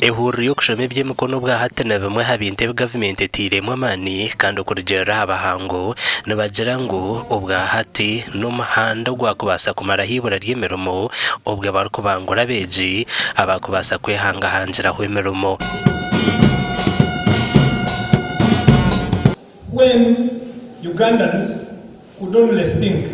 ehuriro okushoma eby'emikono bwa hatana bamwe habinte government etiremwe amani kandi okurugera abahango nibagira ngu obwa hati n'umuhanda gwakubasa kumara hibura ry'emirimo obwe barikubangura beji abakubasa kwehangahanjiraho emirimo. When Ugandans could only think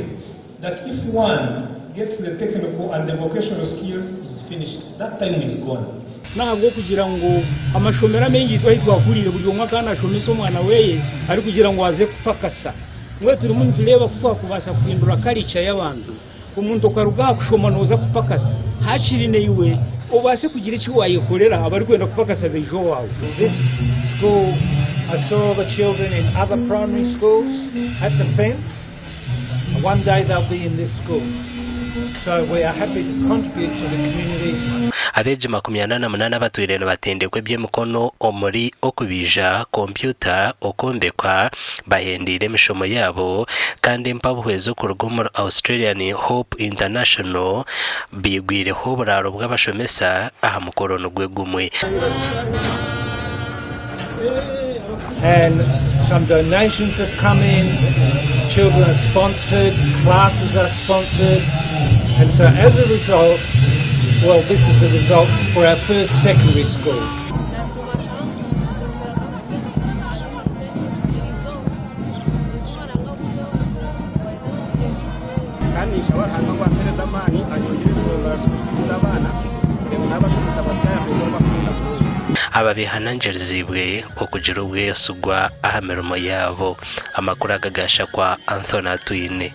that if one gets the technical and the vocational skills is finished, that time is gone. Nago kugira ngo amashomera mengi twahitwahurire buri umwe kana ashomesa umwana weye ari kugira ngo aze kupakasa mwe turi mu tureba kuko kubasa kuhindura culture y'abantu umuntu okaruga kushoma noza kupakasa hashirine iwe obase kugira iki wayikorera abari kwenda kupakasa bejo wawe. This school, I saw the children in other primary schools at the fence. One day they'll be in this school. So we are happy to contribute to the community. Abeji 88 batwirene batendekwe eby'emikono omuri okubija computer okombekwa bahendire emishomo yabo kandi empabuhwezo kuruga muri Australian Hope International bigwireho oburaro bw'abashomesa aha mukorono gwegumwe. And some donations have come in, children are sponsored, classes are sponsored, and so as a result, well, this is the result for our first secondary school. Aba behanangirizibwe okugira obwesugwa aha mirimo yabo. Amakuru agagasha kwa Anthony Atwine.